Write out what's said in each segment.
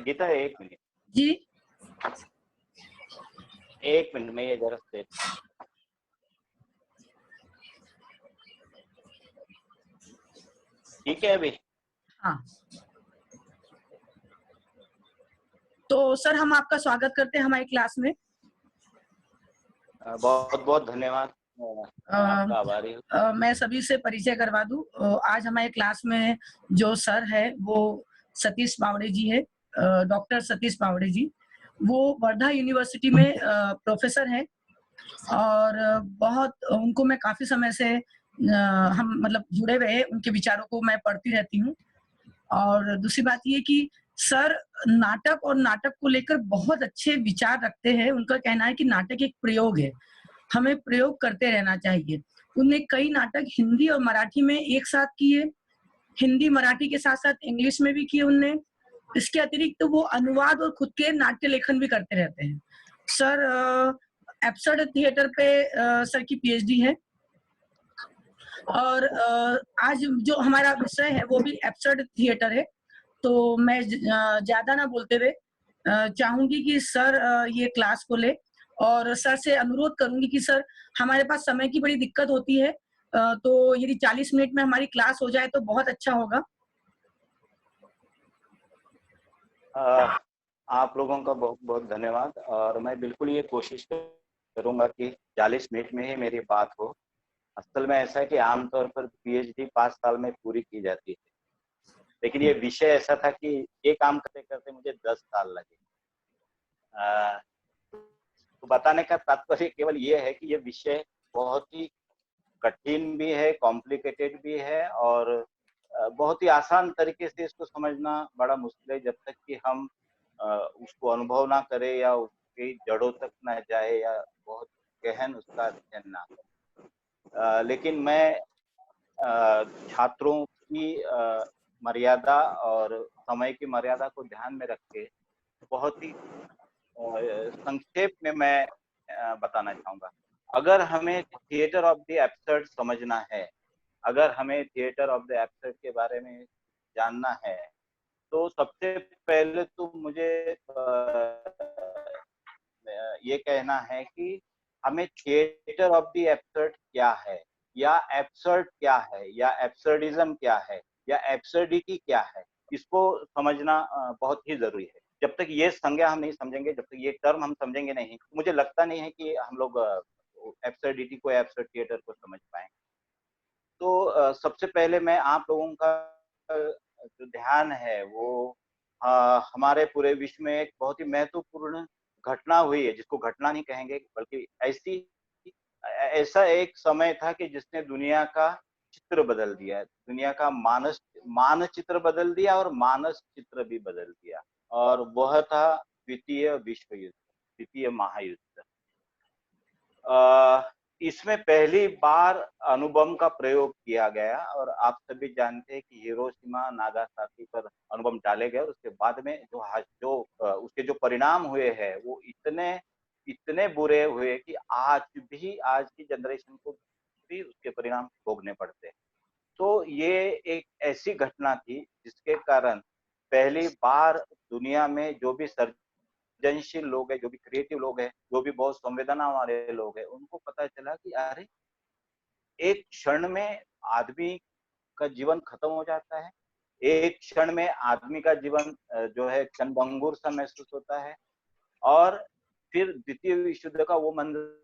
गीता एक मिनट, जी। एक मिनट में ये जरा से ठीक है अभी। हाँ, तो सर हम आपका स्वागत करते हैं हमारी क्लास में। बहुत बहुत धन्यवाद, मैं आपका आभारी हूँ। मैं सभी से परिचय करवा दूं। आज हमारे क्लास में जो सर है वो सतीश पावड़े जी है, डॉक्टर सतीश पावड़े जी। वो वर्धा यूनिवर्सिटी में प्रोफेसर हैं और बहुत उनको मैं काफी समय से हम मतलब जुड़े हुए हैं, उनके विचारों को मैं पढ़ती रहती हूँ। और दूसरी बात ये कि सर नाटक और नाटक को लेकर बहुत अच्छे विचार रखते हैं। उनका कहना है कि नाटक एक प्रयोग है, हमें प्रयोग करते रहना चाहिए। उनने कई नाटक हिंदी और मराठी में एक साथ किए, हिंदी मराठी के साथ साथ इंग्लिश में भी किए उनने। इसके अतिरिक्त तो वो अनुवाद और खुद के नाट्य लेखन भी करते रहते हैं। सर एब्सर्ड थिएटर पे सर की पीएचडी है और आज जो हमारा विषय है वो भी एब्सर्ड थिएटर है। तो मैं ज्यादा ना बोलते हुए चाहूंगी कि सर ये क्लास को ले और सर से अनुरोध करूंगी कि सर हमारे पास समय की बड़ी दिक्कत होती है, तो यदि 40 मिनट में हमारी क्लास हो जाए तो बहुत अच्छा होगा। आप लोगों का बहुत बहुत धन्यवाद और मैं बिल्कुल ये कोशिश करूंगा कि 40 मिनट में ही मेरी बात हो। असल में ऐसा है कि आमतौर पर पीएचडी 5 साल में पूरी की जाती है, लेकिन ये विषय ऐसा था कि ये काम करते करते मुझे 10 साल लगे। तो बताने का तात्पर्य केवल ये है कि ये विषय बहुत ही कठिन भी है, कॉम्प्लिकेटेड भी है और बहुत ही आसान तरीके से इसको समझना बड़ा मुश्किल है जब तक कि हम उसको अनुभव ना करें या उसकी जड़ों तक ना जाए या बहुत गहन उसका अध्ययन ना करें। लेकिन मैं छात्रों की मर्यादा और समय की मर्यादा को ध्यान में रख के बहुत ही संक्षेप में मैं बताना चाहूंगा। अगर हमें थिएटर ऑफ द एब्सर्ड समझना है, अगर हमें थिएटर ऑफ द एब्सर्ड के बारे में जानना है, तो सबसे पहले तो मुझे ये कहना है कि हमें थिएटर ऑफ द एब्सर्ड क्या है, या एब्सर्ड क्या है, या एब्सर्डिज्म क्या है, या एब्सर्डिटी क्या है, इसको समझना बहुत ही जरूरी है। जब तक ये संज्ञा हम नहीं समझेंगे, जब तक ये टर्म हम समझेंगे नहीं, मुझे लगता नहीं है कि हम लोग एब्सर्डिटी को, एब्सर्ड थिएटर को समझ पाएंगे। तो सबसे पहले मैं आप लोगों का जो ध्यान है वो हमारे पूरे विश्व में एक बहुत ही महत्वपूर्ण घटना हुई है, जिसको घटना नहीं कहेंगे बल्कि ऐसा एक समय था कि जिसने दुनिया का चित्र बदल दिया, दुनिया का मानचित्र बदल दिया और मानस चित्र भी बदल दिया, और वह था द्वितीय विश्व युद्ध, द्वितीय महायुद्ध। इसमें पहली बार अणुबम का प्रयोग किया गया और आप सभी जानते हैं कि हिरोशिमा नागासाकी पर अणुबम डाले गए। उसके बाद में उसके जो परिणाम हुए हैं वो इतने इतने बुरे हुए कि आज की जनरेशन को भी उसके परिणाम भोगने पड़ते हैं। तो ये एक ऐसी घटना थी जिसके कारण पहली बार दुनिया में जो भी सृजनशील लोग हैं, जो भी क्रिएटिव लोग हैं, जो भी बहुत संवेदना वाले लोग हैं, उनको पता चला कि अरे एक क्षण में आदमी का जीवन खत्म हो जाता है, एक क्षण में आदमी का जीवन जो है क्षणभंगुर सा महसूस होता है। और फिर द्वितीय विश्व युद्ध का वो मंजर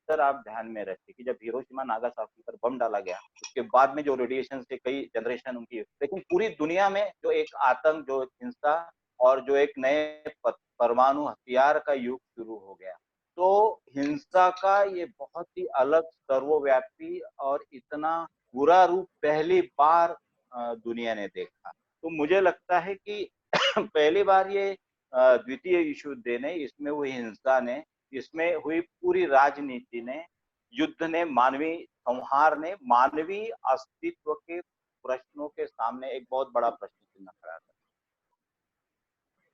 आप ध्यान में रखिए कि जब हिरोशिमा नागासाकी पर बम डाला गया, उसके बाद में जो रेडिएशन से कई जनरेशन उनकी, लेकिन पूरी दुनिया में जो एक आतंक, जो हिंसा और जो एक नए परमाणु हथियार का युग शुरू हो गया। तो हिंसा का ये बहुत ही अलग सर्वव्यापी और इतना बुरा रूप पहली बार दुनिया ने देखा। तो मुझे लगता है कि पहली बार ये द्वितीय विश्व युद्ध ने, इसमें हुई हिंसा ने, इसमें हुई पूरी राजनीति ने, युद्ध ने, मानवीय संहार ने मानवीय अस्तित्व के प्रश्नों के सामने एक बहुत बड़ा प्रश्न चिन्ह खड़ा कर।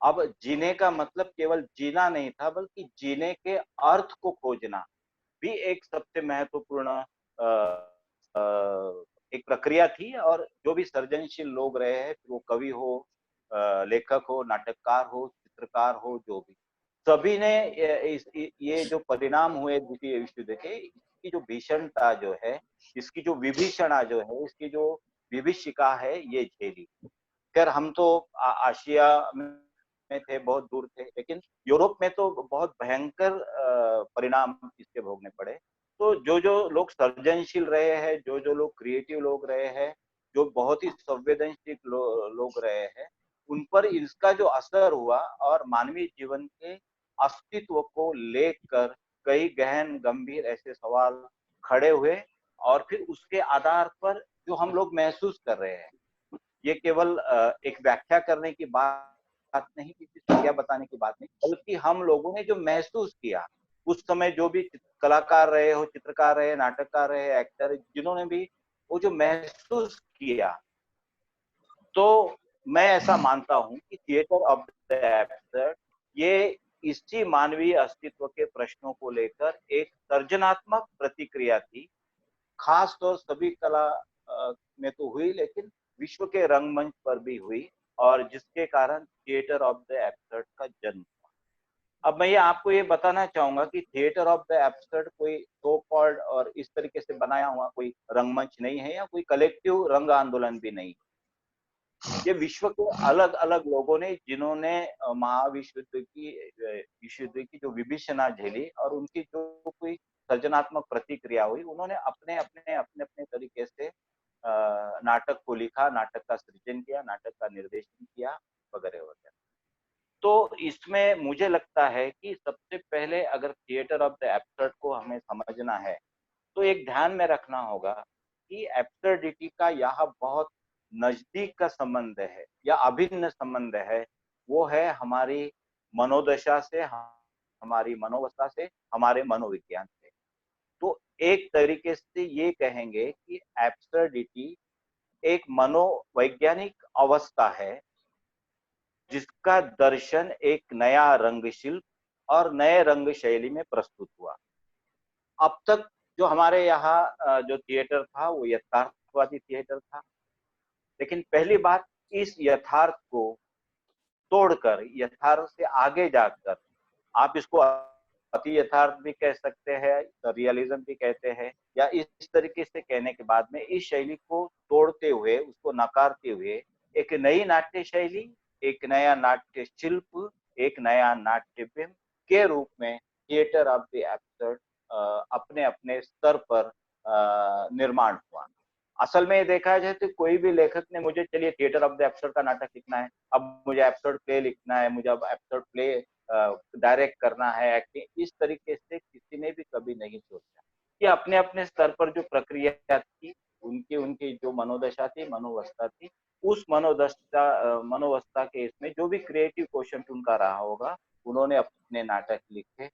अब जीने का मतलब केवल जीना नहीं था, बल्कि जीने के अर्थ को खोजना भी एक सबसे महत्वपूर्ण एक प्रक्रिया थी। और जो भी सृजनशील लोग रहे हैं, वो कवि हो, लेखक हो, नाटककार हो, चित्रकार हो, जो भी, सभी ने ये जो परिणाम हुए द्वितीय विश्व युद्ध के, इसकी जो भीषणता जो है, इसकी जो विभीषणा जो है, इसकी जो विभीषिका है, ये झेली। खैर हम तो आशिया में थे, बहुत दूर थे, लेकिन यूरोप में तो बहुत भयंकर परिणाम इसके भोगने पड़े। तो जो जो लोग सर्जनशील रहे हैं, जो जो लोग क्रिएटिव लोग रहे हैं, जो बहुत ही संवेदनशील लोग रहे हैं, उन पर इसका जो असर हुआ और मानवीय जीवन के अस्तित्व को लेकर कई गहन गंभीर ऐसे सवाल खड़े हुए, और फिर उसके आधार पर जो हम लोग महसूस कर रहे हैं, ये केवल एक व्याख्या करने की बात नहीं, किसी संज्ञा बताने की बात नहीं, बल्कि हम लोगों ने जो महसूस किया उस समय, जो भी कलाकार रहे हो, चित्रकार रहे, नाटककार रहे, एक्टर, जिन्होंने भी वो जो महसूस किया, तो मैं ऐसा मानता हूं कि थिएटर ऑफ द एब्सर्ड ये इसी मानवीय अस्तित्व के प्रश्नों को लेकर एक सर्जनात्मक प्रतिक्रिया थी। खास तौर सभी कला में तो हुई, लेकिन विश्व के रंगमंच पर भी हुई, और जिसके कारण थिएटर ऑफ द एब्सर्ड का जन्म हुआ। अब मैं ये आपको ये बताना चाहूंगा कि थिएटर ऑफ द एब्सर्ड कोई सो कॉल्ड और इस तरीके से बनाया हुआ कोई रंगमंच नहीं है, या कोई कलेक्टिव रंग आंदोलन भी नहीं। ये विश्व के अलग अलग लोगों ने, जिन्होंने महाविश्व विश्व युद्ध की जो विभीषणा झेली और उनकी जो कोई सर्जनात्मक प्रतिक्रिया हुई, उन्होंने अपने अपने अपने अपने तरीके से नाटक को लिखा, नाटक का सृजन किया, नाटक का निर्देशन किया, वगैरह वगैरह। तो इसमें मुझे लगता है कि सबसे पहले अगर थिएटर ऑफ द एब्सर्ड को हमें समझना है, तो एक ध्यान में रखना होगा कि एब्सर्डिटी का यहाँ बहुत नजदीक का संबंध है, या अभिन्न संबंध है। वो है हमारी मनोदशा से, हमारी मनोवस्था से, हमारे मनोविज्ञान से। तो एक तरीके से ये कहेंगे कि एब्सर्डिटी एक मनोवैज्ञानिक अवस्था है, जिसका दर्शन एक नया रंग शिल्प और नए रंग शैली में प्रस्तुत हुआ। अब तक जो हमारे यहाँ जो थिएटर था, वो यथार्थवादी थिएटर था, लेकिन पहली बात, इस यथार्थ को तोड़कर, यथार्थ से आगे जाकर, आप इसको अति यथार्थ भी कह सकते हैं, रियलिज्म भी कहते हैं, या इस तरीके से कहने के बाद में इस शैली को तोड़ते हुए, उसको नकारते हुए, एक नई नाट्य शैली, एक नया नाट्य शिल्प, एक नया नाट्य बिंब के रूप में थिएटर ऑफ द एब्सर्ड अपने अपने स्तर पर निर्माण हुआ। असल में देखा जाए तो कोई भी लेखक ने, मुझे चलिए थिएटर ऑफ द एब्सर्ड का नाटक लिखना है, अब मुझे एब्सर्ड प्ले लिखना है, मुझे अब एब्सर्ड प्ले डायरेक्ट करना है, एक्टिंग, इस तरीके से किसी ने भी कभी नहीं सोचा। कि अपने अपने स्तर पर जो प्रक्रिया थी, उनकी उनकी जो मनोदशा थी, मनोवस्था थी, उस मनोवस्था के इसमें जो भी क्रिएटिव क्वेश्चन उनका रहा होगा, उन्होंने अपने नाटक लिखे,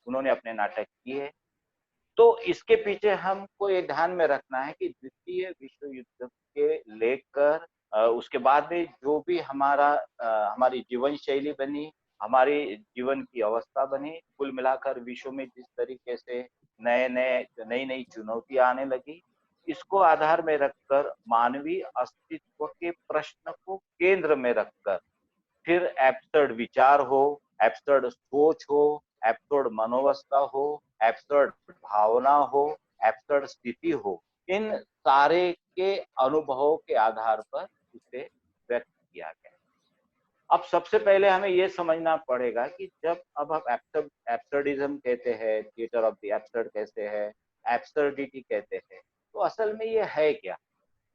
उन्होंने अपने नाटक किए। तो इसके पीछे हमको ये ध्यान में रखना है कि द्वितीय विश्व युद्ध के लेकर उसके बाद में जो भी हमारी जीवन शैली बनी, हमारी जीवन की अवस्था बनी, कुल मिलाकर विश्व में जिस तरीके से नई नई चुनौतियां आने लगी, इसको आधार में रखकर मानवीय अस्तित्व के प्रश्न को केंद्र में रखकर फिर एब्सर्ड विचार हो, एब्सर्ड सोच हो, एब्सर्ड मनोवस्था हो, एब्सर्ड भावना हो, एब्सर्ड स्थिति हो, इन सारे के अनुभवों के आधार पर उसे व्यक्त किया गया। अब सबसे पहले हमें यह समझना पड़ेगा कि जब अब हम एब्सर्डिज्म कहते हैं, थिएटर ऑफ द एब्सर्ड कहते हैं, एब्सर्डिटी कहते हैं, तो असल में ये है क्या?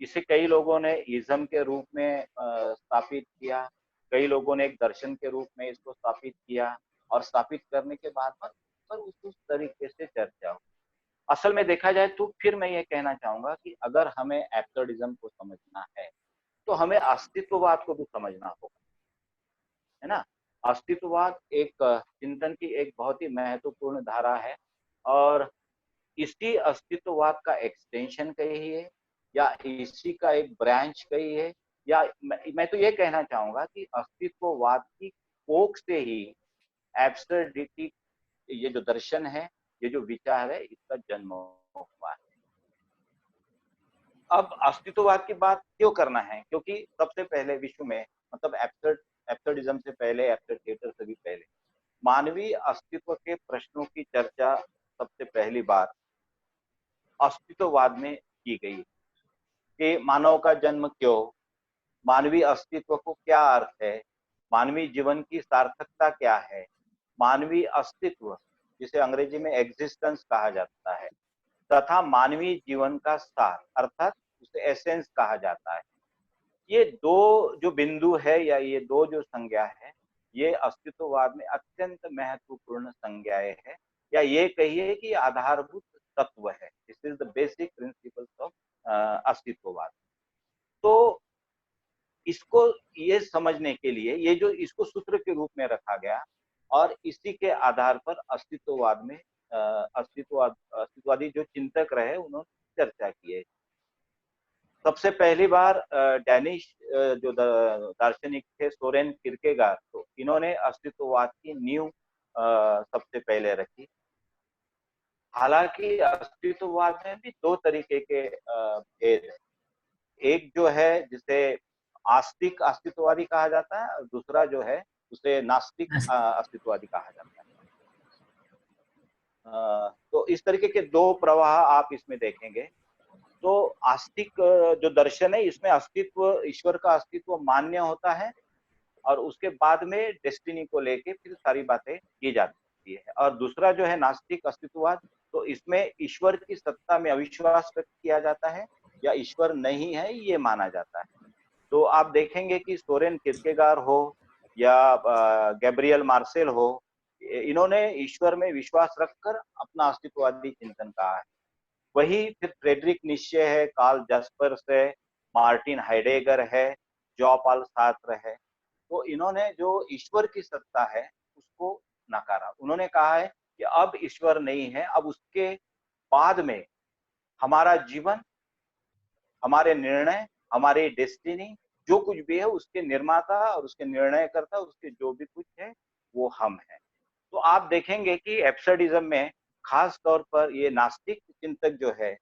इसे कई लोगों ने इज्म के रूप में स्थापित किया, कई लोगों ने एक दर्शन के रूप में इसको स्थापित किया, और स्थापित करने के बाद पर उस तरीके से चर्चा हो। असल में देखा जाए तो फिर मैं ये कहना चाहूंगा कि अगर हमें एब्सर्डिज्म को समझना है, तो हमें अस्तित्ववाद को भी समझना होगा, है ना। अस्तित्ववाद एक चिंतन की एक बहुत ही महत्वपूर्ण धारा है, और इसी अस्तित्ववाद का एक्सटेंशन कहिए, या इसी का एक ब्रांच कहिए, या मैं तो ये कहना चाहूंगा कि अस्तित्ववाद की कोख से ही एब्सर्डिटी, ये जो दर्शन है, ये जो विचार है, इसका जन्म हुआ है। अब अस्तित्ववाद की बात क्यों करना है? क्योंकि सबसे पहले विश्व में मतलब एब्सर्डिज्म से पहले, एब्सर्ड थिएटर से भी पहले मानवीय अस्तित्व के प्रश्नों की चर्चा सबसे पहली बार अस्तित्ववाद में की गई कि मानव का जन्म क्यों, मानवीय अस्तित्व को क्या अर्थ है, मानवीय जीवन की सार्थकता क्या है, मानवीय अस्तित्व जिसे अंग्रेजी में एग्जिस्टेंस कहा जाता है, तथा मानवीय जीवन का सार अर्थात उसे एसेंस कहा जाता है। ये दो जो बिंदु है या ये दो जो संज्ञा है, ये अस्तित्ववाद में अत्यंत महत्वपूर्ण संज्ञाएं है, या ये कहिए कि आधारभूत तत्व है। This is the basic principles of अस्तित्ववाद। तो इसको ये समझने के लिए ये जो इसको सूत्र के रूप में रखा गया और इसी के आधार पर अस्तित्ववाद में अस्तित्ववादी जो चिंतक रहे उन्होंने चर्चा की है। सबसे पहली बार डैनिश जो दार्शनिक थे सोरेन किरकेगार, तो इन्होंने अस्तित्ववाद की नींव सबसे पहले रखी। हालांकि अस्तित्ववाद में भी दो तरीके के भेद हैं। एक जो है जिसे आस्तिक अस्तित्ववादी कहा जाता है और दूसरा जो है उसे नास्तिक अस्तित्ववादी कहा जाता है। तो इस तरीके के दो प्रवाह आप इसमें देखेंगे। तो आस्तिक जो दर्शन है इसमें अस्तित्व, ईश्वर का अस्तित्व मान्य होता है और उसके बाद में डेस्टिनी को लेके फिर सारी बातें की जाती है। और दूसरा जो है नास्तिक अस्तित्ववाद, तो इसमें ईश्वर की सत्ता में अविश्वास व्यक्त किया जाता है या ईश्वर नहीं है ये माना जाता है। तो आप देखेंगे कि सोरेन किरकेगार हो या गैब्रियल मार्सेल हो, इन्होंने ईश्वर में विश्वास रखकर अपना अस्तित्ववादी चिंतन कहा है। वही फिर फ्रेडरिक नीत्शे है, कार्ल जस्पर्स है, मार्टिन हाइडेगर है, जॉ पॉल सार्त्र है। तो इन्होंने जो ईश्वर की सत्ता है उसको नकारा। उन्होंने कहा है कि अब ईश्वर नहीं है, अब उसके बाद में हमारा जीवन, हमारे निर्णय, हमारी डेस्टिनी जो कुछ भी है उसके निर्माता और उसके निर्णयकर्ता, उसके जो भी कुछ है वो हम हैं। तो आप देखेंगे कि एब्सर्डिज्म में खास तौर पर ये नास्तिक चिंतक जो है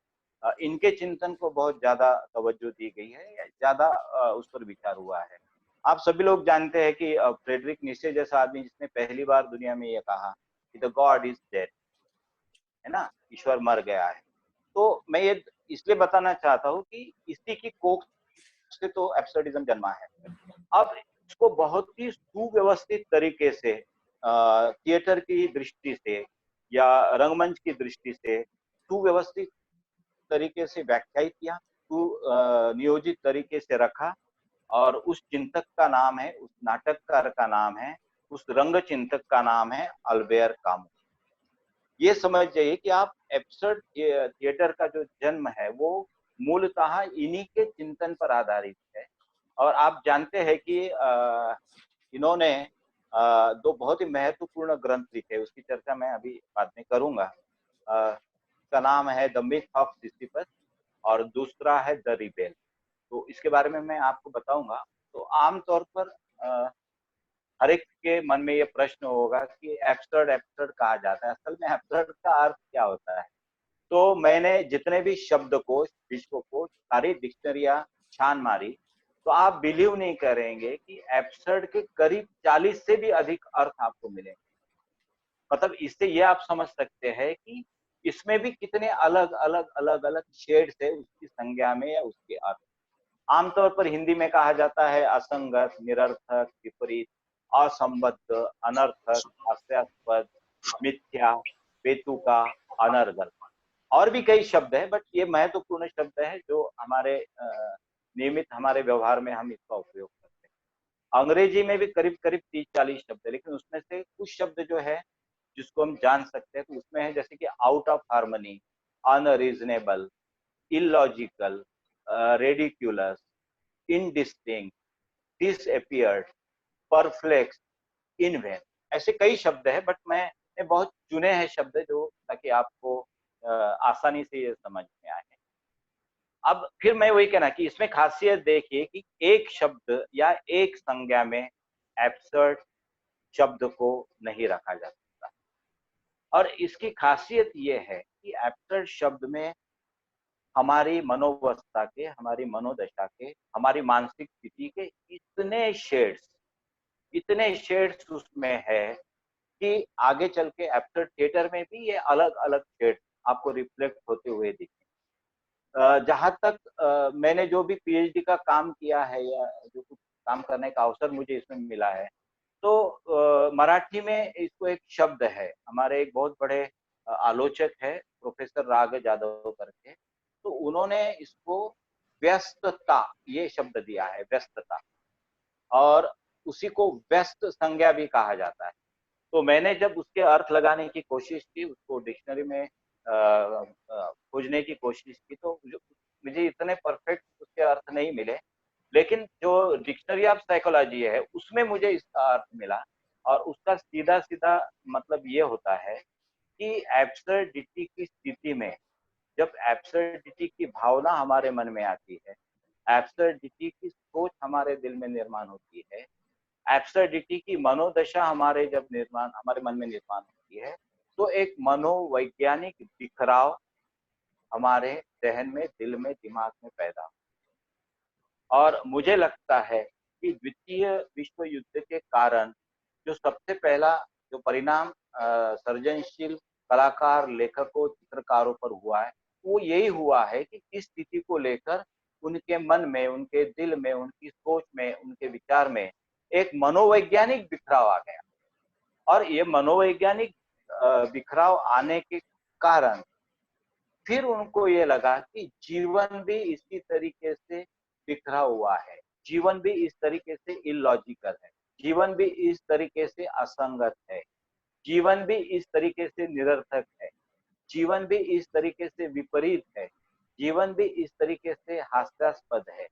इनके चिंतन को बहुत ज्यादा तवज्जो दी गई है या ज्यादा उस पर विचार हुआ है। आप सभी लोग जानते हैं कि फ्रेडरिक नीत्शे जैसा आदमी जिसने पहली बार दुनिया में ये कहा कि द गॉड इज डेड, है ना, ईश्वर मर गया है। तो मैं ये इसलिए बताना चाहता हूँ कि इसी की कोख से तो एब्सर्डिज्म जन्मा है। अब इसको बहुत ही सुव्यवस्थित तरीके से थिएटर की दृष्टि से या रंगमंच की दृष्टि से सुव्यवस्थित तरीके से व्याख्यायित किया, नियोजित तरीके से रखा। और उस चिंतक का नाम है, उस नाटककार का नाम है, उस रंग चिंतक का नाम है अल्बेर कामू। ये समझ जाइए कि आप एब्सर्ड थिएटर का जो जन्म है वो मूलतः इन्हीं के चिंतन पर आधारित है। और आप जानते हैं कि इन्होंने दो बहुत ही महत्वपूर्ण ग्रंथ लिखे, उसकी चर्चा मैं अभी बाद में करूंगा। का नाम है द मिथ ऑफ सिसिफस और दूसरा है द रिबेल। तो इसके बारे में मैं आपको बताऊंगा। तो आमतौर पर हर एक के मन में ये प्रश्न होगा कि एब्सर्ड एब्सर्ड कहा जाता है, असल में एब्सर्ड का अर्थ क्या होता है। तो मैंने जितने भी शब्दकोश, विश्वकोश, सारी डिक्शनरियां छान मारी, तो आप बिलीव नहीं करेंगे कि एब्सर्ड के करीब 40 से भी अधिक अर्थ आपको मिलेंगे। मतलब इससे ये आप समझ सकते हैं कि इसमें भी कितने अलग अलग अलग अलग शेड्स है उसकी संज्ञा में या उसके अर्थ। आमतौर पर हिंदी में कहा जाता है असंगत, निरर्थक, विपरीत, असंबद्ध, अनर्थक, हास्यास्पद, मिथ्या, बेतुका, अनर्गल। और भी कई शब्द है, बट ये महत्वपूर्ण शब्द है जो हमारे नियमित हमारे व्यवहार में हम इसका उपयोग करते हैं। अंग्रेजी में भी करीब करीब 30-40 शब्द है, लेकिन उसमें से कुछ शब्द जो है जिसको हम जान सकते हैं तो उसमें है जैसे कि out of harmony, unreasonable, illogical, ridiculous, indistinct, disappeared, perplex, in vain. ऐसे कई शब्द है, बट मैंने बहुत चुने हैं शब्द जो ताकि आपको आसानी से ये समझ में आए। अब फिर मैं वही कहना कि इसमें खासियत देखिए कि एक शब्द या एक संज्ञा में एब्सर्ड शब्द को नहीं रखा जा सकता। और इसकी खासियत ये है कि एब्सर्ड शब्द में हमारी मनोवस्था के, हमारी मनोदशा के, हमारी मानसिक स्थिति के इतने शेड्स उसमें है कि आगे चल के एब्सर्ड थिएटर में भी ये अलग अलग शेड आपको रिफ्लेक्ट होते हुए दिखे। जहाँ तक मैंने जो भी पीएचडी का काम किया है या जो कुछ काम करने का अवसर मुझे इसमें मिला है, तो मराठी में इसको एक शब्द है, हमारे एक बहुत बड़े आलोचक है प्रोफेसर राग जादव करके, तो उन्होंने इसको व्यस्तता ये शब्द दिया है, व्यस्तता, और उसी को व्यस्त संज्ञा भी कहा जाता है। तो मैंने जब उसके अर्थ लगाने की कोशिश की, उसको डिक्शनरी में खोजने की कोशिश की, तो मुझे इतने परफेक्ट उसके अर्थ नहीं मिले, लेकिन जो डिक्शनरी ऑफ साइकोलॉजी है उसमें मुझे इसका अर्थ मिला, और उसका सीधा सीधा मतलब ये होता है कि एब्सर्डिटी की स्थिति में, जब एब्सर्डिटी की भावना हमारे मन में आती है, एब्सर्डिटी की सोच हमारे दिल में निर्माण होती है, एब्सर्डिटी की मनोदशा हमारे मन में निर्माण होती है, तो एक मनोवैज्ञानिक बिखराव हमारे जहन में, दिल में, दिमाग में पैदा। और मुझे लगता है कि द्वितीय विश्व युद्ध के कारण जो सबसे पहला जो परिणाम सर्जनशील कलाकार, लेखकों, चित्रकारों पर हुआ है, वो यही हुआ है कि इस स्थिति को लेकर उनके मन में, उनके दिल में, उनकी सोच में, उनके विचार में एक मनोवैज्ञानिक बिखराव आ गया। और ये मनोवैज्ञानिक बिखराव आने के कारण फिर उनको ये लगा कि जीवन भी इसी तरीके से बिखरा हुआ है, जीवन भी इस तरीके से इलॉजिकल है, जीवन भी इस तरीके से असंगत है, जीवन भी इस तरीके से निरर्थक है, जीवन भी इस तरीके से विपरीत है, जीवन भी इस तरीके से हास्यास्पद है,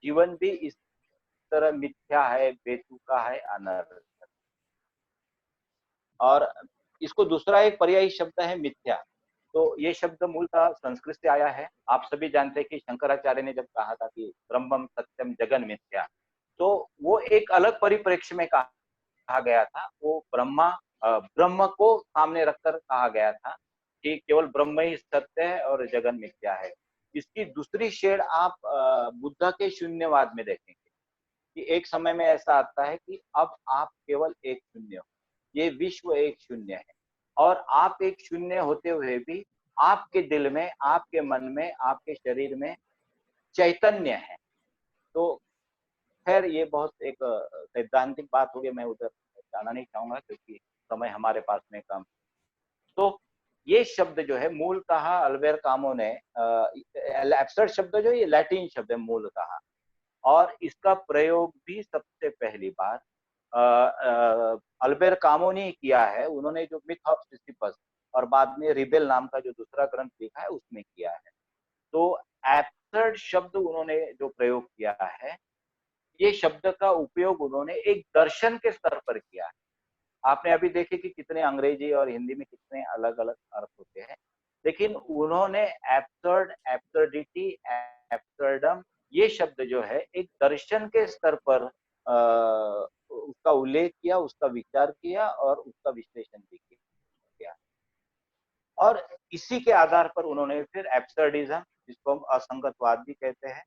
जीवन भी इस तरह मिथ्या है, बेतुका है, अनर्थ। और इसको दूसरा एक पर्यायी शब्द है मिथ्या। तो ये शब्द मूलतः संस्कृत से आया है। आप सभी जानते हैं कि शंकराचार्य ने जब कहा था कि ब्रह्मम सत्यम जगन मिथ्या, तो वो एक अलग परिप्रेक्ष्य में कहा गया था। वो ब्रह्म को सामने रखकर कहा गया था कि केवल ब्रह्म ही सत्य है और जगन मिथ्या है। इसकी दूसरी शेड आप बुद्ध के शून्यवाद में देखेंगे कि एक समय में ऐसा आता है कि अब आप केवल एक शून्य हो, ये विश्व एक शून्य है, और आप एक शून्य होते हुए भी आपके दिल में, आपके मन में, आपके शरीर में चैतन्य है। तो खैर ये बहुत एक सैद्धांतिक बात होगी, मैं उधर जाना नहीं चाहूंगा क्योंकि समय हमारे पास में कम। तो ये शब्द जो है मूलतः अल्बेर कामू ने, एब्सर्ड शब्द जो ये लैटिन शब्द है मूलतः, और इसका प्रयोग भी सबसे पहली बार अल्बेर कामू ने किया है। उन्होंने जो मिथ ऑफ सिसिफस और बाद में रिबेल नाम का जो दूसरा ग्रंथ लिखा है उसमें किया है। तो एब्सर्ड शब्द उन्होंने जो प्रयोग किया है, ये शब्द का उपयोग उन्होंने एक दर्शन के स्तर पर किया है। आपने अभी देखे कि कितने अंग्रेजी और हिंदी में कितने अलग अलग अर्थ होते हैं, लेकिन उन्होंने एब्सर्ड, एब्सर्डिटी, एब्सर्डम ये शब्द जो है एक दर्शन के स्तर पर उसका उल्लेख किया, उसका विचार किया और उसका विश्लेषण भी किया। और इसी के आधार पर उन्होंने फिर एब्सर्डिज्म, जिसको हम असंगतवाद भी कहते हैं,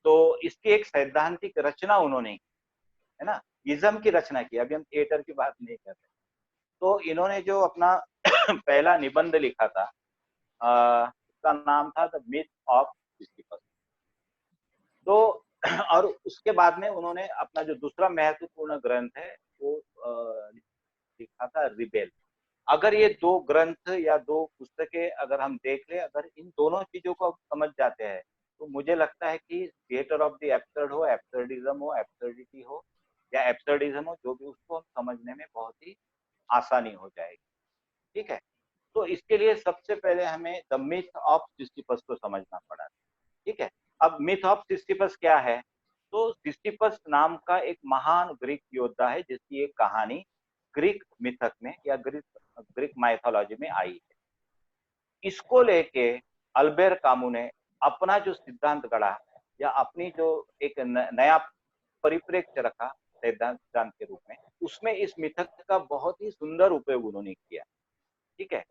तो इसकी एक सैद्धांतिक रचना उन्होंने, है ना, इज्म की रचना की। अभी हम थिएटर की बात नहीं कर रहे। तो इन्होंने जो अपना पहला निबंध लिखा था, उसका नाम था द मिथ ऑफ सिसिफस। तो और उसके बाद में उन्होंने अपना जो दूसरा महत्वपूर्ण ग्रंथ है वो लिखा था रिबेल। अगर ये दो ग्रंथ या दो पुस्तकें अगर हम देख ले, अगर इन दोनों चीजों को समझ जाते हैं, तो मुझे लगता है कि थिएटर ऑफ द एब्सर्ड हो, एब्सर्डिज्म हो, एब्सर्डिटी हो या एब्सर्डिज्म हो, जो भी, उसको हम समझने में बहुत ही आसानी हो जाएगी। ठीक है। तो इसके लिए सबसे पहले हमें द मिथ ऑफ सिसिफस को समझना पड़ा। ठीक है। अब मिथ ऑफ सिसिफस क्या है? तो सिसिफस नाम का एक महान ग्रीक योद्धा है जिसकी एक कहानी ग्रीक मिथक में या ग्रीक माइथोलॉजी में आई है। इसको लेके अल्बेर कामू ने अपना जो सिद्धांत गढ़ा या अपनी जो एक नया परिप्रेक्ष्य रखा सिद्धांत के रूप में, उसमें इस मिथक का बहुत ही सुंदर उपयोग उन्होंने किया। ठीक है।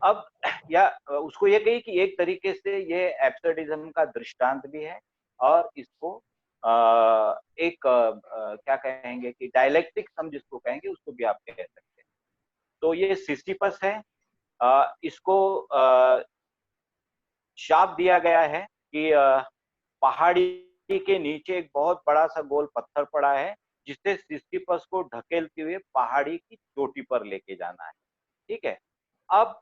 अब या उसको ये कही कि एक तरीके से ये एब्सर्डिज्म का दृष्टांत भी है, और इसको एक क्या कहेंगे कि डायलेक्टिक्स हम जिसको कहेंगे उसको भी आप कह सकते हैं। तो ये सिसिफस है, इसको शाप दिया गया है कि पहाड़ी के नीचे एक बहुत बड़ा सा गोल पत्थर पड़ा है, जिससे सिसिफस को ढकेलते हुए पहाड़ी की चोटी पर लेके जाना है। ठीक है। अब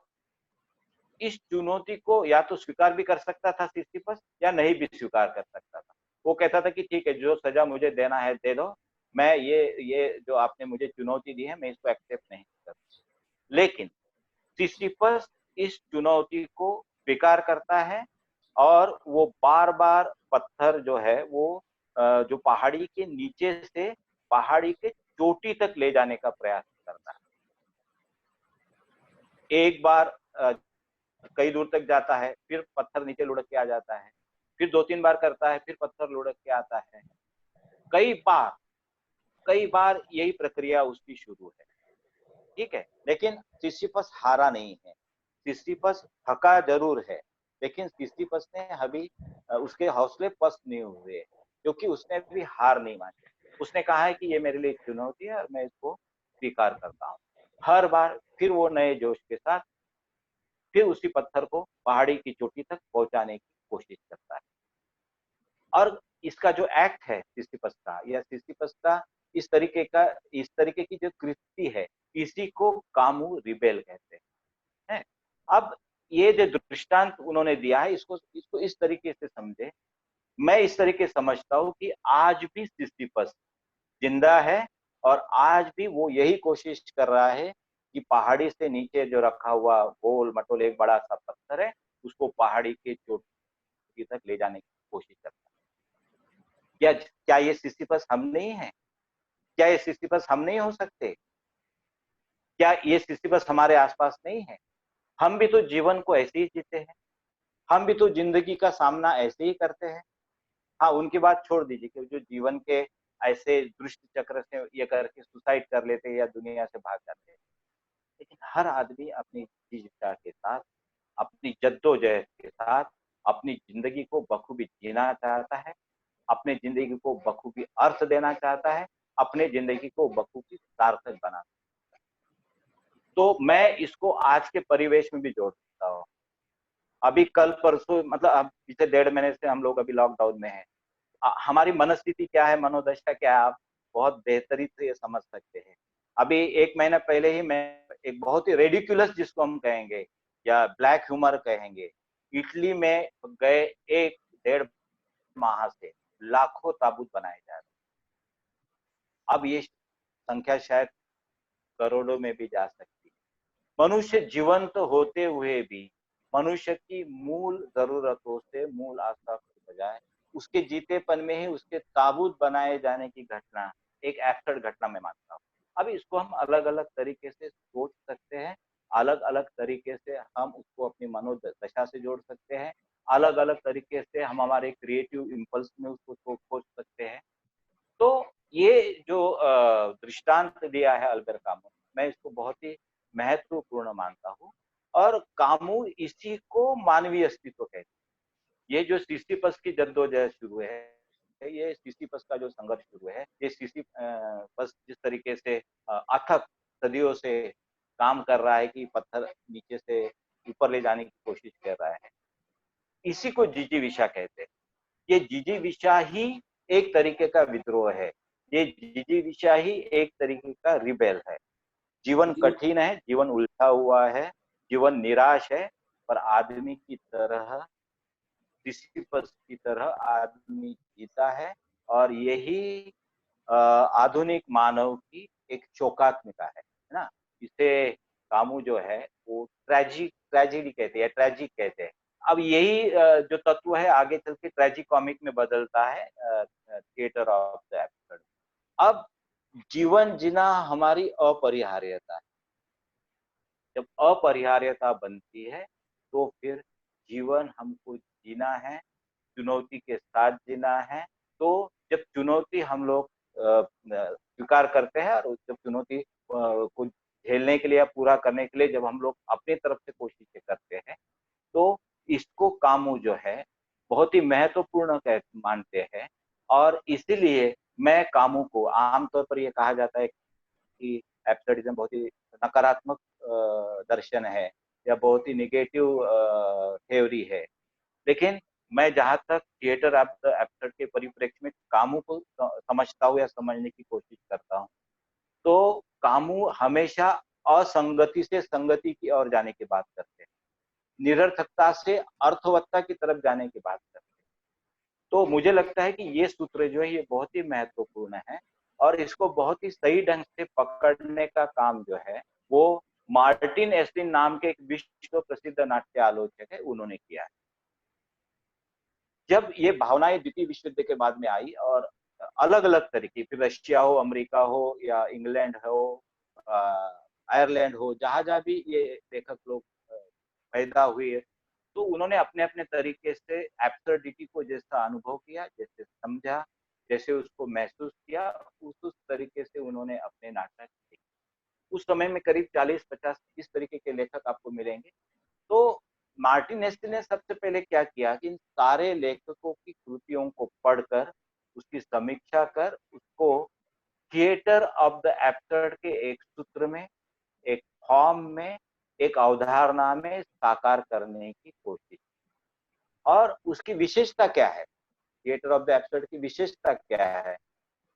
इस चुनौती को या तो स्वीकार भी कर सकता था सिसिफस, या नहीं भी स्वीकार कर सकता था। वो कहता था कि ठीक है, जो सजा मुझे देना है दे दो, मैं ये जो आपने मुझे चुनौती दी है मैं इसको एक्सेप्ट नहीं कर। लेकिन सिसिफस इस चुनौती को स्वीकार करता है, और वो बार बार पत्थर जो है वो जो पहाड़ी के नीचे से पहाड़ी के चोटी तक ले जाने का प्रयास करता है। एक बार कई दूर तक जाता है, फिर पत्थर नीचे लुढ़क के आ जाता है, फिर 2-3 बार करता है, फिर पत्थर लुढ़क के आता है। कई बार कई बार यही प्रक्रिया उसकी शुरू है। ठीक है। लेकिन सिसिफस हारा नहीं है। सिसिफस थका जरूर है, लेकिन सिसिफस ने अभी उसके हौसले पस्त नहीं हुए, क्योंकि उसने भी हार नहीं मानी। उसने कहा है कि ये मेरे लिए चुनौती है और मैं इसको स्वीकार करता हूँ। हर बार फिर वो नए जोश के साथ फिर उसी पत्थर को पहाड़ी की चोटी तक पहुंचाने की कोशिश करता है। और इसका जो एक्ट है सिसिफस का, या सिसिफस का इस तरीके की जो कृति है, इसी को कामू रिबेल कहते हैं। अब ये जो दृष्टांत उन्होंने दिया है, इसको इसको इस तरीके से समझे। मैं इस तरीके समझता हूँ कि आज भी सिसिफस जिंदा है, और आज भी वो यही कोशिश कर रहा है कि पहाड़ी से नीचे जो रखा हुआ गोल मटोल एक बड़ा सा पत्थर है, उसको पहाड़ी के चोटी तक ले जाने की कोशिश करता है। क्या ये सिसिफस हम नहीं है? क्या ये सिसिफस हम नहीं हो सकते? क्या ये सिसिफस हमारे आसपास नहीं है? हम भी तो जीवन को ऐसे ही जीते हैं, हम भी तो जिंदगी का सामना ऐसे ही करते हैं। हाँ, उनकी बात छोड़ दीजिए कि जो जीवन के ऐसे दुष्ट चक्र से ये करके सुसाइड कर लेते हैं या दुनिया से भाग जाते हैं। लेकिन हर आदमी अपनी जीविका के साथ, अपनी जद्दोजहद के साथ अपनी जिंदगी को बखूबी जीना चाहता है, अपने जिंदगी को बखूबी अर्थ देना चाहता है, अपने जिंदगी को बखूबी सार्थक बनाना। तो मैं इसको आज के परिवेश में भी जोड़ सकता हूँ। अभी कल परसों मतलब अब पिछले 1.5 महीने से हम लोग अभी लॉकडाउन में हैं। हमारी मनस्थिति क्या है, मनोदशा क्या है, आप बहुत बेहतरी से ये समझ सकते हैं। अभी 1 महीना पहले ही मैं एक बहुत ही रेडिकुलस जिसको हम कहेंगे या ब्लैक ह्यूमर कहेंगे, इटली में गए 1-1.5 माह से लाखों ताबूत बनाए जा रहे हैं। अब ये संख्या शायद करोड़ों में भी जा सकती है। मनुष्य जीवंत तो होते हुए भी मनुष्य की मूल जरूरतों से, मूल आस्था के बजाय उसके जीतेपन में ही उसके ताबूत बनाए जाने की घटना एक एब्सर्ड घटना में मानता हूँ। अब इसको हम अलग अलग तरीके से सोच सकते हैं, अलग अलग तरीके से हम उसको अपनी मनोदशा से जोड़ सकते हैं, अलग अलग तरीके से हम हमारे क्रिएटिव इम्पल्स में उसको खोज सकते हैं। तो ये जो दृष्टांत दिया है अल्बर्ट कामू, मैं इसको बहुत ही महत्वपूर्ण मानता हूँ। और कामू इसी को मानवीय अस्तित्व कहते हैं। ये जो सिसिफस की जद्दोजहद शुरू है, ये सिसिफस का जो संघर्ष शुरू है, ये सिसिफस जिस तरीके से अथक सदियों से काम कर रहा है कि पत्थर नीचे से ऊपर ले जाने की कोशिश कर रहा है, इसी को जिजीविषा कहते हैं। ये जिजीविषा ही एक तरीके का विद्रोह है, ये जिजीविषा ही एक तरीके का रिबेल है। जीवन कठिन है, जीवन उलझा हुआ है, जीवन निराश है, पर आदमी की तरह, सिसिफस की तरह आदमी जीता है। और यही आधुनिक मानव की एक शोकात्मिका है ना? इसे कामू जो है वो ट्रेजेडी कहते हैं, ट्रेजिक कहते हैं। अब यही जो तत्व है आगे चल के ट्रेजिक कॉमिक में बदलता है, थिएटर ऑफ द एब्सर्ड। अब जीवन जीना हमारी अपरिहार्यता है। जब अपरिहार्यता बनती है तो फिर जीवन हमको जीना है, चुनौती के साथ जीना है। तो जब चुनौती हम लोग स्वीकार करते हैं और जब चुनौती को झेलने के लिए या पूरा करने के लिए जब हम लोग अपनी तरफ से कोशिशें करते हैं, तो इसको कामू जो है बहुत ही महत्वपूर्ण मानते हैं। और इसीलिए मैं कामू को आमतौर पर ये कहा जाता है कि एब्सर्डिज्म बहुत ही नकारात्मक दर्शन है या बहुत ही निगेटिव थ्योरी है। लेकिन मैं जहाँ तक थिएटर ऑफ द एब्सर्ड के परिप्रेक्ष्य में कामू को समझता हूँ या समझने की कोशिश करता हूँ, तो कामू हमेशा असंगति से संगति की ओर जाने की बात करते हैं, निरर्थकता से अर्थवत्ता की तरफ जाने की बात करते हैं। तो मुझे लगता है कि ये सूत्र जो है ये बहुत ही महत्वपूर्ण है और इसको बहुत ही सही ढंग से पकड़ने का काम जो है वो मार्टिन एस्लिन नाम के एक विश्व प्रसिद्ध नाट्य आलोचक है, उन्होंने किया है। जब ये भावनाएं द्वितीय विश्व युद्ध के बाद में आई और अलग अलग तरीके, फिर रशिया हो, अमेरिका हो या इंग्लैंड हो, आयरलैंड हो, जहां जहां भी ये लेखक लोग पैदा हुए, तो उन्होंने अपने अपने तरीके से एब्सर्डिटी को जैसा अनुभव किया, जैसे समझा, जैसे उसको महसूस किया, उस तरीके से उन्होंने अपने नाटक लिखे। उस समय में करीब 40-50 इस तरीके के लेखक आपको मिलेंगे। तो मार्टिन हेस्टी ने सबसे पहले क्या किया कि इन सारे लेखकों की कृतियों को पढ़कर, उसकी समीक्षा कर, उसको थिएटर ऑफ द एब्सर्ड के एक सूत्र में, एक फॉर्म में, एक अवधारणा में साकार करने की कोशिश। और उसकी विशेषता क्या है, थिएटर ऑफ द एब्सर्ड की विशेषता क्या है,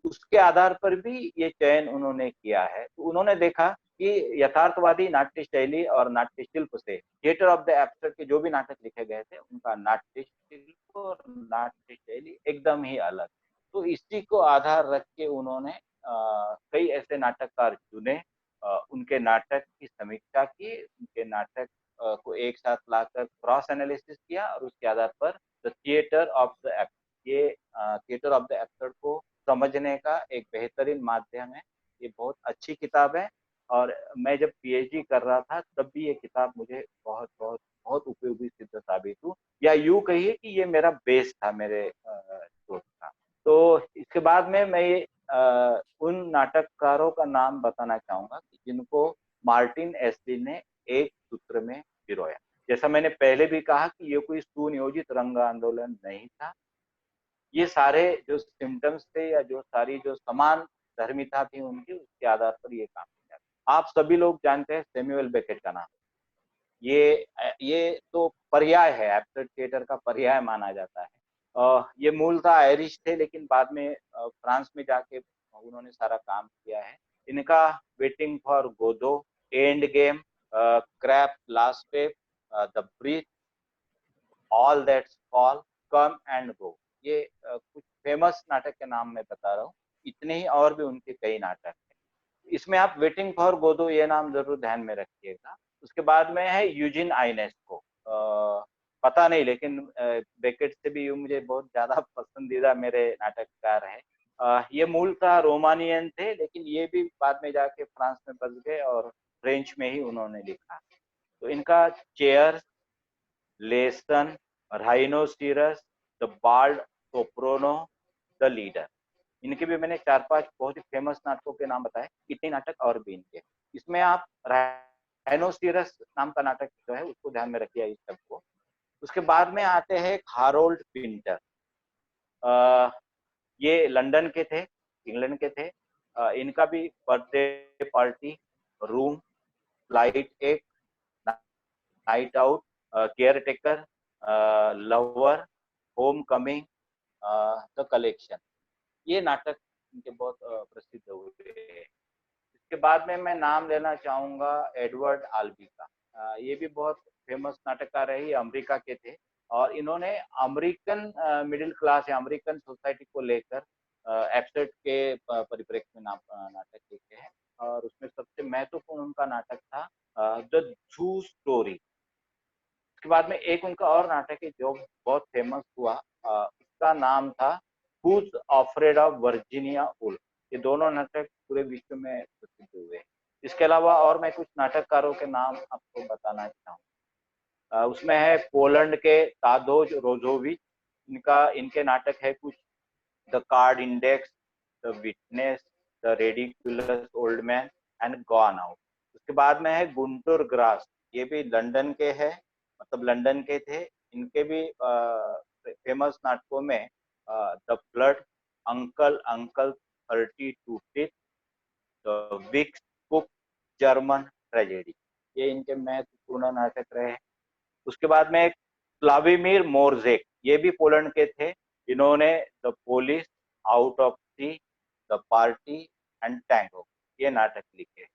उसके आधार पर भी ये चयन उन्होंने किया है। तो उन्होंने देखा कि यथार्थवादी नाट्य शैली और नाट्य शिल्प से थिएटर ऑफ द एब्सर्ड के जो भी नाटक लिखे गए थे, उनका नाट्य शिल्प और नाट्य शैली एकदम ही अलग। तो इसी को आधार रख के उन्होंने कई ऐसे नाटककार चुने, उनके नाटक की समीक्षा की, उनके नाटक को एक साथ लाकर क्रॉस एनालिसिस किया और उसके आधार पर the theatre of the absurd, ये थिएटर ऑफ द एब्सर्ड को समझने का एक बेहतरीन माध्यम है। ये बहुत अच्छी किताब है और मैं जब पीएचडी कर रहा था तब भी ये किताब मुझे बहुत बहुत बहुत उपयोगी सिद्ध साबित हुई, या यूं कहिए कि ये मेरा बेस था मेरे शोध का। तो इसके बाद में मैं ये उन नाटककारों का नाम बताना चाहूंगा जिनको मार्टिन एस्लिन ने एक सूत्र में पिरोया। जैसा मैंने पहले भी कहा कि ये कोई सुनियोजित रंग आंदोलन नहीं था, ये सारे जो सिम्टम्स थे या जो सारी जो समान धर्मिता थी उनकी, उसके आधार पर ये काम किया। आप सभी लोग जानते हैं सैमुअल बेकेट का नाम, ये तो पर्याय है, एब्सर्ड थिएटर का पर्याय माना जाता है। ये मूलतः आयरिश थे लेकिन बाद में फ्रांस में जाके उन्होंने सारा काम किया है। इनका waiting for Godot, endgame, Krapp, last step, the breath, all that's fall, come and go, ये कुछ फेमस नाटक के नाम मैं बता रहा हूँ। इतने ही और भी उनके कई नाटक हैं। इसमें आप वेटिंग फॉर गोदो ये नाम जरूर ध्यान में रखिएगा। उसके बाद में है यूजिन आइनेस्को, पता नहीं लेकिन बेकेट से भी मुझे बहुत ज्यादा पसंदीदा मेरे नाटककार है। ये मूलतः रोमानियन थे लेकिन ये भी बाद में जाके फ्रांस में बस गए और फ्रेंच में ही उन्होंने लिखा। तो इनका chair, lesson, rhinoceros, the bald, soprano, the leader, इनके भी मैंने 4-5 बहुत ही फेमस नाटकों के नाम बताए। इतने नाटक और भी इनके, इसमें आप राइनोसिरस नाम का नाटक जो है उसको ध्यान में रखिए इस सब को। उसके बाद में आते हैं हारोल्ड पिंटर, ये लंदन के थे, इंग्लैंड के थे। इनका भी बर्थडे पार्टी, रूम, फ्लाइट एक, night out, care taker, lover, home coming, the collection, ये नाटक इनके बहुत प्रसिद्ध हुए। इसके बाद में मैं नाम लेना चाहूंगा एडवर्ड आल्बी का। ये भी बहुत फेमस नाटककार है, ये अमेरिका के थे और इन्होंने अमेरिकन मिडिल क्लास या अमेरिकन सोसाइटी को लेकर एब्सर्ड के परिप्रेक्ष्य में नाटक लिखे हैं। और उसमें सबसे महत्वपूर्ण उनका नाटक था द ट्रू स्टोरी। उसके बाद में एक उनका और नाटक है जो बहुत फेमस हुआ, उसका नाम था who's afraid of Virginia Woolf. ये दोनों नाटक पूरे विश्व में प्रसिद्ध हुए। इसके अलावा और मैं कुछ नाटककारों के नाम आपको बताना चाहूँ। उसमें है पोलैंड के तादोज रोजोविच, इनके नाटक है कुछ the card index, the witness, the ridiculous old man and gone out. उसके बाद में है गुंटूर ग्रास, ये भी लंदन के हैं, मतलब लंदन के थे। इनके भी फेमस नाटकों में the flood, uncle uncle 32 teeth, the wicked cook, German tragedy, ये इनके महत्वपूर्ण नाटक रहे। उसके बाद में व्लादिमीर मोरजेक, ये भी पोलैंड के थे। इन्होंने the police, out of sea, the party and tango, ये नाटक लिखे।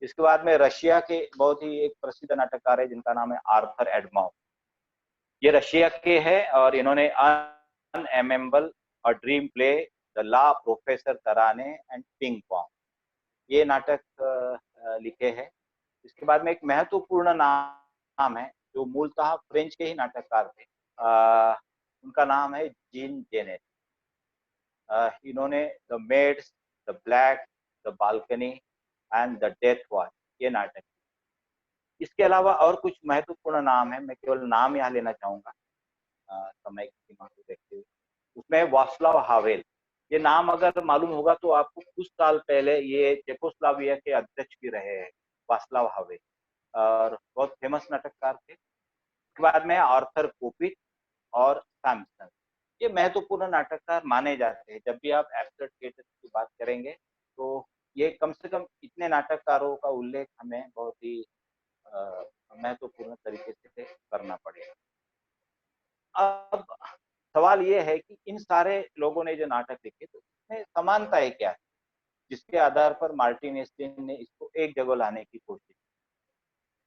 इसके बाद में रशिया के बहुत ही एक प्रसिद्ध नाटककार है जिनका नाम है आर्थर एडमाउ, ये रशिया के हैं और इन्होंने अनएमेबल, और ड्रीम प्ले, द ला professor Taranne and ping pong, ये नाटक लिखे हैं। इसके बाद में एक महत्वपूर्ण नाम है जो मूलतः फ्रेंच के ही नाटककार थे, उनका नाम है जीन जेनेट। इन्होंने the maids, the black, the balcony and the death watch, ये नाटक। इसके अलावा और कुछ महत्वपूर्ण नाम है, मैं केवल नाम यहाँ लेना चाहूंगा समय की सीमा को देखते हुए। उसमें वास्लाव हावेल, ये नाम अगर मालूम होगा तो आपको, कुछ साल पहले ये चेकोस्लोवाकिया के अध्यक्ष भी रहे हैं, वास्लाव हावेल, और बहुत फेमस नाटककार थे। उसके बाद में आर्थर कोपिक और सैमसन, ये महत्वपूर्ण नाटककार माने जाते हैं। जब भी आप एब्सर्ड थिएटर की बात करेंगे तो ये कम से कम इतने नाटककारों का उल्लेख हमें बहुत ही महत्वपूर्ण तरीके से करना पड़ेगा। अब सवाल ये है कि इन सारे लोगों ने जो नाटक लिखे तो इसमें समानताएं क्या है, जिसके आधार पर मार्टिन एस्लिन ने इसको एक जगह लाने की कोशिश।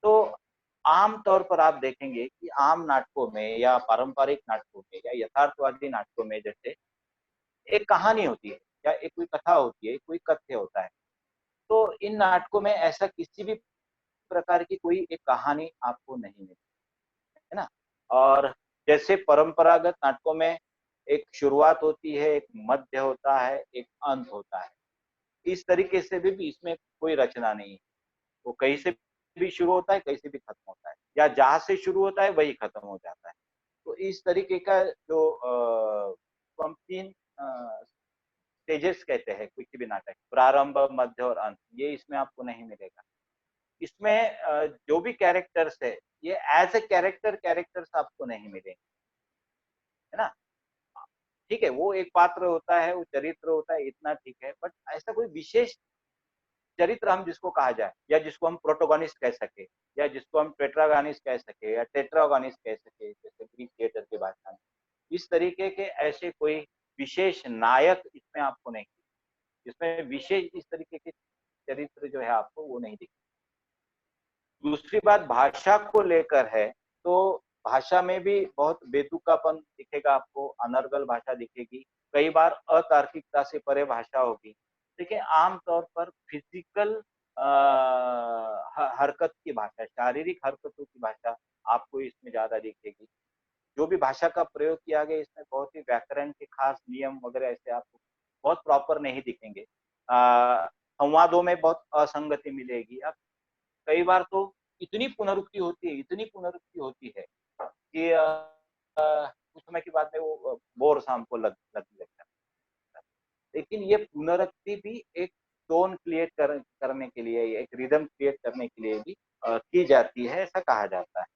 तो आम तौर पर आप देखेंगे कि आम नाटकों में या पारंपरिक नाटकों में या यथार्थवादी नाटकों में जैसे एक कहानी होती है या एक कोई कथा होती है, कोई कथ्य होता है। तो इन नाटकों में ऐसा किसी भी प्रकार की कोई एक कहानी आपको नहीं मिलती है ना। और जैसे परंपरागत नाटकों में एक शुरुआत होती है, एक मध्य होता है, एक अंत होता है, इस तरीके से भी इसमें कोई रचना नहीं है। वो कहीं से भी शुरू होता है, कहीं से भी खत्म होता है, या जहां से शुरू होता है वही खत्म हो जाता है। तो इस तरीके का जो हम तीन स्टेजेस कहते हैं किसी भी नाटक, प्रारंभ, मध्य और अंत, ये इसमें आपको नहीं मिलेगा। इसमें जो भी कैरेक्टर्स है ये एज ए कैरेक्टर्स आपको नहीं मिलेंगे, है ना। ठीक है, वो एक पात्र होता है, वो चरित्र होता है, इतना ठीक है, बट ऐसा कोई विशेष चरित्र हम जिसको कहा जाए, या जिसको हम प्रोटोगोनिस्ट कह सके, या जिसको हम टेट्रागोनिस्ट कह सके, या टेट्रागोनिस्ट कह सके, जैसे ग्रीक थिएटर की भाषा में, इस तरीके के ऐसे कोई विशेष नायक इसमें आपको नहीं, इसमें विशेष इस तरीके के चरित्र जो है आपको वो नहीं दिखे। दूसरी बात भाषा को लेकर है, तो भाषा में भी बहुत बेतुकापन दिखेगा आपको, अनर्गल भाषा दिखेगी, कई बार अतार्किकता से परे भाषा होगी। देखिए आमतौर पर फिजिकल हरकत की भाषा, शारीरिक हरकतों की भाषा आपको इसमें ज्यादा दिखेगी। जो भी भाषा का प्रयोग किया गया इसमें बहुत ही व्याकरण के खास नियम वगैरह ऐसे आपको बहुत प्रॉपर नहीं दिखेंगे। संवादों में बहुत असंगति मिलेगी। अब कई बार तो इतनी पुनरुक्ति होती है, इतनी पुनरुक्ति होती है कि कुछ समय के बाद में वो बोर सा हमको लगने लगता है। लेकिन ये पुनरुक्ति भी एक टोन क्रिएट करने के लिए, एक रिदम क्रिएट करने के लिए भी की जाती है, ऐसा कहा जाता है।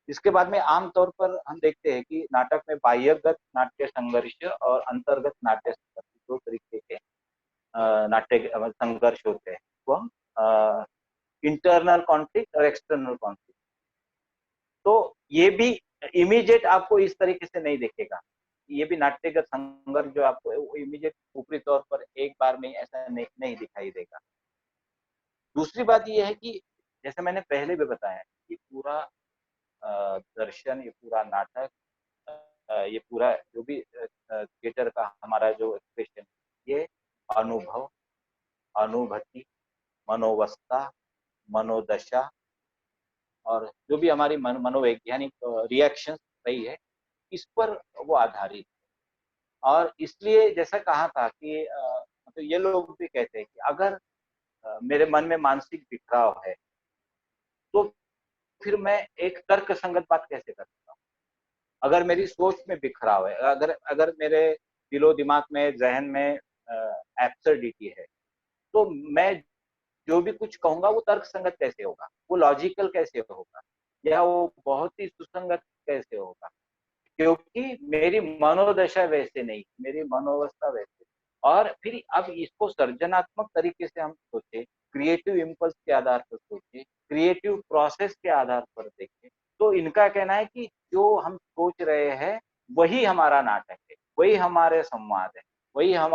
इसके बाद में आमतौर पर हम देखते हैं कि नाटक में बाह्यगत नाट्य संघर्ष और अंतर्गत नाट्य संघर्ष, दो तरीके के नाट्य संघर्ष होते हैं, वो हम इंटरनल कॉन्फ्लिक्ट और एक्सटर्नल कॉन्फ्लिक्ट। तो ये भी इमीडिएट आपको इस तरीके से नहीं दिखेगा, ये भी नाट्यगत संघर्ष जो आपको इमीडिएट ऊपरी तौर पर एक बार में ऐसा नहीं दिखाई देगा। दूसरी बात ये है कि जैसे मैंने पहले भी बताया कि पूरा दर्शन, ये पूरा नाटक, ये पूरा जो भी थिएटर का हमारा जो एक्सप्रेशन, ये अनुभव, अनुभूति, मनोवस्था, मनोदशा और जो भी हमारी मनोवैज्ञानिक रिएक्शन रही है, इस पर वो आधारित है। और इसलिए जैसा कहा था कि मतलब ये लोग भी कहते हैं कि अगर मेरे मन में मानसिक बिखराव है तो फिर मैं एक तर्क संगत बात कैसे कर सकता हूँ। अगर मेरी सोच में बिखराव है, अगर अगर मेरे दिलो दिमाग में, जहन में एब्सर्डिटी है, तो मैं जो भी कुछ कहूंगा वो तर्कसंगत कैसे होगा, वो लॉजिकल कैसे होगा, या वो बहुत ही सुसंगत कैसे होगा, क्योंकि मेरी मनोदशा वैसे नहीं, मेरी मनोवस्था वैसे। और फिर अब इसको सृजनात्मक तरीके से हम सोचे, क्रिएटिव इम्पल्स के आधार पर सोचे, क्रिएटिव प्रोसेस के आधार पर देखें, तो इनका कहना है कि जो हम सोच रहे हैं वही हमारा नाटक है, वही हमारे संवाद है, वही हम